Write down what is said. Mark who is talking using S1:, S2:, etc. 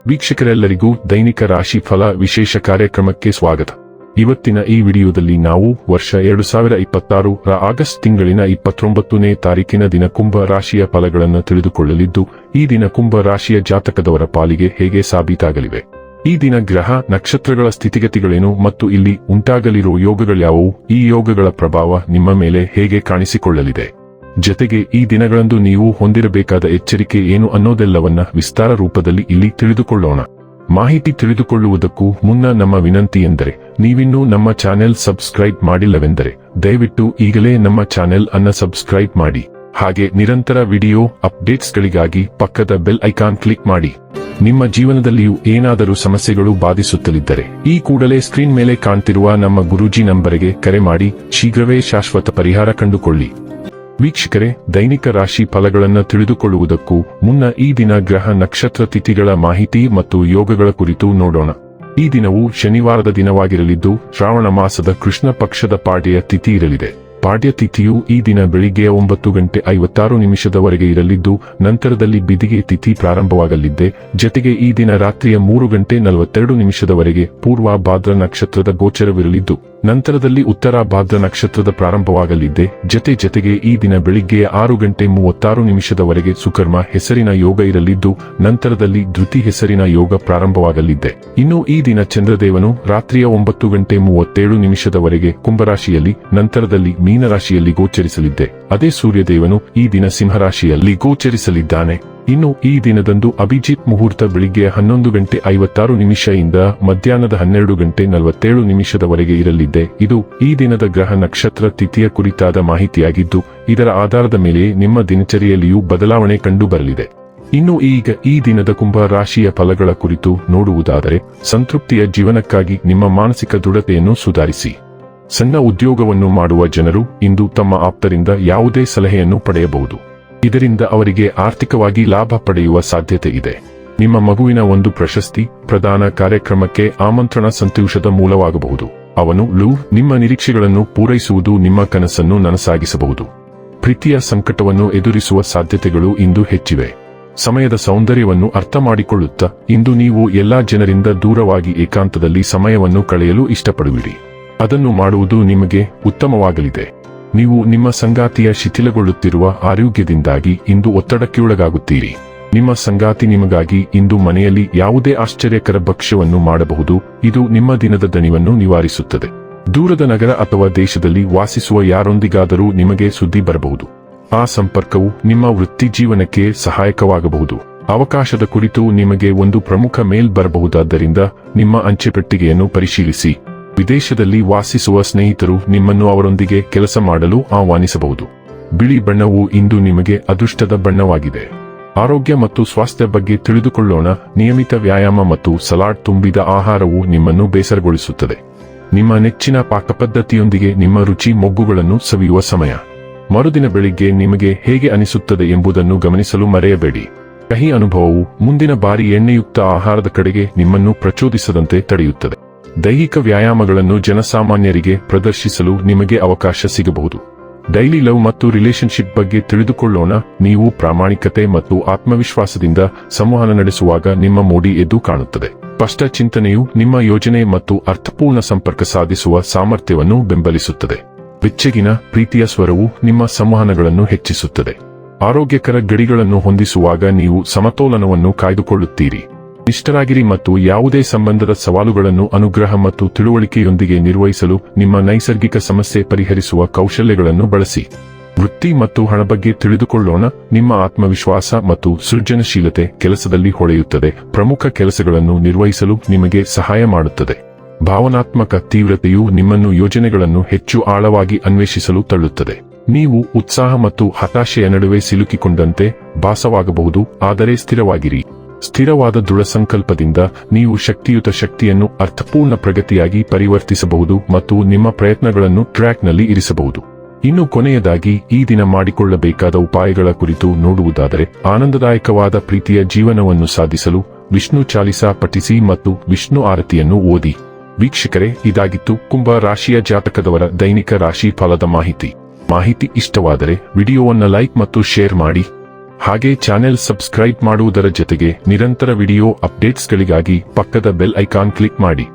S1: ವೀಕ್ಷಕರೆಲ್ಲರಿಗೂ ದೈನಿಕ ರಾಶಿ ಫಲ ವಿಶೇಷ ಕಾರ್ಯಕ್ರಮಕ್ಕೆ ಸ್ವಾಗತ. ಇವತ್ತಿನ ಈ ವಿಡಿಯೋದಲ್ಲಿ ನಾವು ವರ್ಷ 2026 ರ ಆಗಸ್ಟ್ ತಿಂಗಳಿನ 29ನೇ ತಾರೀಕಿನ ದಿನ ಕುಂಭ ರಾಶಿಯ ಫಲಗಳನ್ನು ತಿಳಿದುಕೊಳ್ಳಲಿದ್ದು, ಈ ದಿನ ಕುಂಭ ರಾಶಿಯ ಜಾತಕದವರ ಪಾಲಿಗೆ ಹೇಗೆ ಸಾಬೀತಾಗಲಿವೆ, ಈ ದಿನ ಗ್ರಹ ನಕ್ಷತ್ರಗಳ ಸ್ಥಿತಿಗತಿಗಳೇನು ಮತ್ತು ಇಲ್ಲಿ ಉಂಟಾಗಲಿರುವ ಯೋಗಗಳ್ಯಾವುವು, ಈ ಯೋಗಗಳ ಪ್ರಭಾವ ನಿಮ್ಮ ಮೇಲೆ ಹೇಗೆ ಕಾಣಿಸಿಕೊಳ್ಳಲಿದೆ, ಜತೆಗೆ ಈ ದಿನಗಳಂದು ನೀವು ಹೊಂದಿರಬೇಕಾದ ಎಚ್ಚರಿಕೆ ಏನು ಅನ್ನೋದೆಲ್ಲವನ್ನ ವಿಸ್ತಾರ ರೂಪದಲ್ಲಿ ಇಲ್ಲಿ ತಿಳಿದುಕೊಳ್ಳೋಣ. ಮಾಹಿತಿ ತಿಳಿದುಕೊಳ್ಳುವುದಕ್ಕೂ ಮುನ್ನ ನಮ್ಮ ವಿನಂತಿ ಎಂದರೆ, ನೀವಿನ್ನೂ ನಮ್ಮ ಚಾನೆಲ್ ಸಬ್ಸ್ಕ್ರೈಬ್ ಮಾಡಿಲ್ಲವೆಂದರೆ ದಯವಿಟ್ಟು ಈಗಲೇ ನಮ್ಮ ಚಾನೆಲ್ ಅನ್ನು ಸಬ್ಸ್ಕ್ರೈಬ್ ಮಾಡಿ. ಹಾಗೆ ನಿರಂತರ ವಿಡಿಯೋ ಅಪ್ಡೇಟ್ಸ್ಗಳಿಗಾಗಿ ಪಕ್ಕದ ಬೆಲ್ ಐಕಾನ್ ಕ್ಲಿಕ್ ಮಾಡಿ. ನಿಮ್ಮ ಜೀವನದಲ್ಲಿಯೂ ಏನಾದರೂ ಸಮಸ್ಯೆಗಳು ಬಾಧಿಸುತ್ತಲಿದ್ದರೆ ಈ ಕೂಡಲೇ ಸ್ಕ್ರೀನ್ ಮೇಲೆ ಕಾಣ್ತಿರುವ ನಮ್ಮ ಗುರೂಜಿ ನಂಬರಿಗೆ ಕರೆ ಮಾಡಿ ಶೀಘ್ರವೇ ಶಾಶ್ವತ ಪರಿಹಾರ ಕಂಡುಕೊಳ್ಳಿ. ವೀಕ್ಷಕರೇ, ದೈನಿಕ ರಾಶಿ ಫಲಗಳನ್ನು ತಿಳಿದುಕೊಳ್ಳುವುದಕ್ಕೂ ಮುನ್ನ ಈ ದಿನ ಗ್ರಹ ನಕ್ಷತ್ರ ತಿಥಿಗಳ ಮಾಹಿತಿ ಮತ್ತು ಯೋಗಗಳ ಕುರಿತು ನೋಡೋಣ. ಈ ದಿನವು ಶನಿವಾರದ ದಿನವಾಗಿರಲಿದ್ದು, ಶ್ರಾವಣ ಮಾಸದ ಕೃಷ್ಣ ಪಕ್ಷದ ಪಾಡ್ಯ ತಿಥಿ ಇರಲಿದೆ. ಪಾಡ್ಯ ತಿಥಿಯು ಈ ದಿನ ಬೆಳಿಗ್ಗೆ 9:56 ಇರಲಿದ್ದು, ನಂತರದಲ್ಲಿ ಬಿದಿಗೆ ತಿಥಿ ಪ್ರಾರಂಭವಾಗಲಿದೆ. ಜತೆಗೆ ಈ ದಿನ ರಾತ್ರಿಯ 3:42 ಪೂರ್ವ ಭಾದ್ರ ನಕ್ಷತ್ರದ ಗೋಚರವಿರಲಿದ್ದು, ನಂತರದಲ್ಲಿ ಉತ್ತರ ಭಾದ್ರ ನಕ್ಷತ್ರದ ಪ್ರಾರಂಭವಾಗಲಿದೆ. ಜತೆಗೆ ಈ ದಿನ ಬೆಳಿಗ್ಗೆ 6:36 ಸುಕರ್ಮ ಹೆಸರಿನ ಯೋಗ ಇರಲಿದ್ದು, ನಂತರದಲ್ಲಿ ಧೃತಿ ಹೆಸರಿನ ಯೋಗ ಪ್ರಾರಂಭವಾಗಲಿದೆ. ಇನ್ನು ಈ ದಿನ ಚಂದ್ರದೇವನು ರಾತ್ರಿಯ 9:37 ಕುಂಭರಾಶಿಯಲ್ಲಿ, ನಂತರದಲ್ಲಿ ಮೀನರಾಶಿಯಲ್ಲಿ ಗೋಚರಿಸಲಿದೆ. ಅದೇ ಸೂರ್ಯದೇವನು ಈ ದಿನ ಸಿಂಹರಾಶಿಯಲ್ಲಿ ಗೋಚರಿಸಲಿದ್ದಾನೆ. ಇನ್ನು ಈ ದಿನದಂದು ಅಭಿಜಿತ್ ಮುಹೂರ್ತ ಬೆಳಿಗ್ಗೆ 11:56 ಇಂದ ಮಧ್ಯಾಹ್ನದ 12:47 ಇರಲಿದೆ. ಇದು ಈ ದಿನದ ಗ್ರಹ ನಕ್ಷತ್ರ ತಿಥಿಯ ಕುರಿತಾದ ಮಾಹಿತಿಯಾಗಿದ್ದು, ಇದರ ಆಧಾರದ ಮೇಲೆ ನಿಮ್ಮ ದಿನಚರಿಯಲ್ಲಿಯೂ ಬದಲಾವಣೆ ಕಂಡುಬರಲಿದೆ. ಇನ್ನು ಈಗ ಈ ದಿನದ ಕುಂಭ ರಾಶಿಯ ಫಲಗಳ ಕುರಿತು ನೋಡುವುದಾದರೆ, ಸಂತೃಪ್ತಿಯ ಜೀವನಕ್ಕಾಗಿ ನಿಮ್ಮ ಮಾನಸಿಕ ದೃಢತೆಯನ್ನು ಸುಧಾರಿಸಿ. ಸಣ್ಣ ಉದ್ಯೋಗವನ್ನು ಮಾಡುವ ಜನರು ಇಂದು ತಮ್ಮ ಆಪ್ತರಿಂದ ಯಾವುದೇ ಸಲಹೆಯನ್ನು ಪಡೆಯಬಹುದು. ಇದರಿಂದ ಅವರಿಗೆ ಆರ್ಥಿಕವಾಗಿ ಲಾಭ ಪಡೆಯುವ ಸಾಧ್ಯತೆ ಇದೆ. ನಿಮ್ಮ ಮಗುವಿನ ಒಂದು ಪ್ರಶಸ್ತಿ ಪ್ರದಾನ ಕಾರ್ಯಕ್ರಮಕ್ಕೆ ಆಮಂತ್ರಣ ಸಂತೋಷದ ಮೂಲವಾಗಬಹುದು. ಅವನು ನಿಮ್ಮ ನಿರೀಕ್ಷೆಗಳನ್ನು ಪೂರೈಸುವುದು ನಿಮ್ಮ ಕನಸನ್ನು ನನಸಾಗಿಸಬಹುದು. ಪ್ರೀತಿಯ ಸಂಕಟವನ್ನು ಎದುರಿಸುವ ಸಾಧ್ಯತೆಗಳು ಇಂದು ಹೆಚ್ಚಿವೆ. ಸಮಯದ ಸೌಂದರ್ಯವನ್ನು ಅರ್ಥ ಮಾಡಿಕೊಳ್ಳುತ್ತಾ ಇಂದು ನೀವು ಎಲ್ಲಾ ಜನರಿಂದ ದೂರವಾಗಿ ಏಕಾಂತದಲ್ಲಿ ಸಮಯವನ್ನು ಕಳೆಯಲು ಇಷ್ಟಪಡುವಿರಿ. ಅದನ್ನು ಮಾಡುವುದು ನಿಮಗೆ ಉತ್ತಮವಾಗಲಿದೆ. ನೀವು ನಿಮ್ಮ ಸಂಗಾತಿಯ ಶಿಥಿಲಗೊಳ್ಳುತ್ತಿರುವ ಆರೋಗ್ಯದಿಂದಾಗಿ ಇಂದು ಒತ್ತಡಕ್ಕೊಳಗಾಗುತ್ತೀರಿ. ನಿಮ್ಮ ಸಂಗಾತಿ ನಿಮಗಾಗಿ ಇಂದು ಮನೆಯಲ್ಲಿ ಯಾವುದೇ ಆಶ್ಚರ್ಯಕರ ಭಕ್ಷ್ಯವನ್ನು ಮಾಡಬಹುದು. ಇದು ನಿಮ್ಮ ದಿನದ ದಣಿವನ್ನು ನಿವಾರಿಸುತ್ತದೆ. ದೂರದ ನಗರ ಅಥವಾ ದೇಶದಲ್ಲಿ ವಾಸಿಸುವ ಯಾರೊಂದಿಗಾದರೂ ನಿಮಗೆ ಸುದ್ದಿ ಬರಬಹುದು. ಆ ಸಂಪರ್ಕವು ನಿಮ್ಮ ವೃತ್ತಿ ಜೀವನಕ್ಕೆ ಸಹಾಯಕವಾಗಬಹುದು. ಅವಕಾಶದ ಕುರಿತು ನಿಮಗೆ ಒಂದು ಪ್ರಮುಖ ಮೇಲ್ ಬರಬಹುದಾದ್ದರಿಂದ ನಿಮ್ಮ ಅಂಚೆಪೆಟ್ಟಿಗೆಯನ್ನು ಪರಿಶೀಲಿಸಿ. ವಿದೇಶದಲ್ಲಿ ವಾಸಿಸುವ ಸ್ನೇಹಿತರು ನಿಮ್ಮನ್ನು ಅವರೊಂದಿಗೆ ಕೆಲಸ ಮಾಡಲು ಆಹ್ವಾನಿಸಬಹುದು. ಬಿಳಿ ಬಣ್ಣವು ಇಂದು ನಿಮಗೆ ಅದೃಷ್ಟದ ಬಣ್ಣವಾಗಿದೆ. ಆರೋಗ್ಯ ಮತ್ತು ಸ್ವಾಸ್ಥ್ಯ ಬಗ್ಗೆ ತಿಳಿದುಕೊಳ್ಳೋಣ. ನಿಯಮಿತ ವ್ಯಾಯಾಮ ಮತ್ತು ಸಲಾಡ್ ತುಂಬಿದ ಆಹಾರವು ನಿಮ್ಮನ್ನು ಬೇಸರಗೊಳಿಸುತ್ತದೆ. ನಿಮ್ಮ ನೆಚ್ಚಿನ ಪಾಕಪದ್ಧತಿಯೊಂದಿಗೆ ನಿಮ್ಮ ರುಚಿ ಮೊಗ್ಗುಗಳನ್ನು ಸವಿಯುವ ಸಮಯ. ಮರುದಿನ ಬೆಳಿಗ್ಗೆ ನಿಮಗೆ ಹೇಗೆ ಅನಿಸುತ್ತದೆ ಎಂಬುದನ್ನು ಗಮನಿಸಲು ಮರೆಯಬೇಡಿ. ಕಹಿ ಅನುಭವವು ಮುಂದಿನ ಬಾರಿ ಎಣ್ಣೆಯುಕ್ತ ಆಹಾರದ ಕಡೆಗೆ ನಿಮ್ಮನ್ನು ಪ್ರಚೋದಿಸದಂತೆ ತಡೆಯುತ್ತದೆ. ದೈಹಿಕ ವ್ಯಾಯಾಮಗಳನ್ನು ಜನಸಾಮಾನ್ಯರಿಗೆ ಪ್ರದರ್ಶಿಸಲು ನಿಮಗೆ ಅವಕಾಶ ಸಿಗಬಹುದು. ಡೈಲಿ ಲವ್ ಮತ್ತು ರಿಲೇಶನ್ಶಿಪ್ ಬಗ್ಗೆ ತಿಳಿದುಕೊಳ್ಳೋಣ. ನೀವು ಪ್ರಾಮಾಣಿಕತೆ ಮತ್ತು ಆತ್ಮವಿಶ್ವಾಸದಿಂದ ಸಂವಹನ ನಡೆಸುವಾಗ ನಿಮ್ಮ ಮೋಡಿ ಎದ್ದು ಕಾಣುತ್ತದೆ. ಸ್ಪಷ್ಟ ಚಿಂತನೆಯು ನಿಮ್ಮ ಯೋಜನೆ ಮತ್ತು ಅರ್ಥಪೂರ್ಣ ಸಂಪರ್ಕ ಸಾಧಿಸುವ ಸಾಮರ್ಥ್ಯವನ್ನು ಬೆಂಬಲಿಸುತ್ತದೆ. ಬೆಚ್ಚಗಿನ ಪ್ರೀತಿಯ ಸ್ವರವು ನಿಮ್ಮ ಸಂವಹನಗಳನ್ನು ಹೆಚ್ಚಿಸುತ್ತದೆ. ಆರೋಗ್ಯಕರ ಗಡಿಗಳನ್ನು ಹೊಂದಿಸುವಾಗ ನೀವು ಸಮತೋಲನವನ್ನು ಕಾಯ್ದುಕೊಳ್ಳುತ್ತೀರಿ. ನಿಷ್ಠರಾಗಿರಿ ಮತ್ತು ಯಾವುದೇ ಸಂಬಂಧದ ಸವಾಲುಗಳನ್ನು ಅನುಗ್ರಹ ಮತ್ತು ತಿಳುವಳಿಕೆಯೊಂದಿಗೆ ನಿರ್ವಹಿಸಲು ನಿಮ್ಮ ನೈಸರ್ಗಿಕ ಸಮಸ್ಯೆ ಪರಿಹರಿಸುವ ಕೌಶಲ್ಯಗಳನ್ನು ಬಳಸಿ. ವೃತ್ತಿ ಮತ್ತು ಹಣ ಬಗ್ಗೆ ತಿಳಿದುಕೊಳ್ಳೋಣ. ನಿಮ್ಮ ಆತ್ಮವಿಶ್ವಾಸ ಮತ್ತು ಸೃಜನಶೀಲತೆ ಕೆಲಸದಲ್ಲಿ ಹೊಳೆಯುತ್ತದೆ. ಪ್ರಮುಖ ಕೆಲಸಗಳನ್ನು ನಿರ್ವಹಿಸಲು ನಿಮಗೆ ಸಹಾಯ ಮಾಡುತ್ತದೆ. ಭಾವನಾತ್ಮಕ ತೀವ್ರತೆಯು ನಿಮ್ಮನ್ನು ಯೋಜನೆಗಳನ್ನು ಹೆಚ್ಚು ಆಳವಾಗಿ ಅನ್ವೇಷಿಸಲು ತಳ್ಳುತ್ತದೆ. ನೀವು ಉತ್ಸಾಹ ಮತ್ತು ಹತಾಶೆಯ ನಡುವೆ ಸಿಲುಕಿಕೊಂಡಂತೆ ಭಾಸವಾಗಬಹುದು, ಆದರೆ ಸ್ಥಿರವಾಗಿರಿ. ಸ್ಥಿರವಾದ ದೃಢ ಸಂಕಲ್ಪದಿಂದ ನೀವು ಶಕ್ತಿಯುತ ಶಕ್ತಿಯನ್ನು ಅರ್ಥಪೂರ್ಣ ಪ್ರಗತಿಯಾಗಿ ಪರಿವರ್ತಿಸಬಹುದು ಮತ್ತು ನಿಮ್ಮ ಪ್ರಯತ್ನಗಳನ್ನು ಟ್ರ್ಯಾಕ್ನಲ್ಲಿ ಇರಿಸಬಹುದು. ಇನ್ನು ಕೊನೆಯದಾಗಿ ಈ ದಿನ ಮಾಡಿಕೊಳ್ಳಬೇಕಾದ ಉಪಾಯಗಳ ಕುರಿತು ನೋಡುವುದಾದರೆ, ಆನಂದದಾಯಕವಾದ ಪ್ರೀತಿಯ ಜೀವನವನ್ನು ಸಾಧಿಸಲು ವಿಷ್ಣು ಚಾಲಿಸಾ ಪಠಿಸಿ ಮತ್ತು ವಿಷ್ಣು ಆರತಿಯನ್ನು ಓದಿ. ವೀಕ್ಷಕರೇ, ಇದಾಗಿತ್ತು ಕುಂಭ ರಾಶಿಯ ಜಾತಕದವರ ದೈನಿಕ ರಾಶಿ ಫಲದ ಮಾಹಿತಿ ಇಷ್ಟವಾದರೆ ವಿಡಿಯೋವನ್ನು ಲೈಕ್ ಮತ್ತು ಶೇರ್ ಮಾಡಿ. ಹಾಗೆ ಚಾನೆಲ್ ಸಬ್ಸ್ಕ್ರೈಬ್ ಮಾಡುವುದರ ಜೊತೆಗೆ ನಿರಂತರ ವಿಡಿಯೋ ಅಪ್ಡೇಟ್ಸ್ಗಳಿಗಾಗಿ ಪಕ್ಕದ ಬೆಲ್ ಐಕಾನ್ ಕ್ಲಿಕ್ ಮಾಡಿ.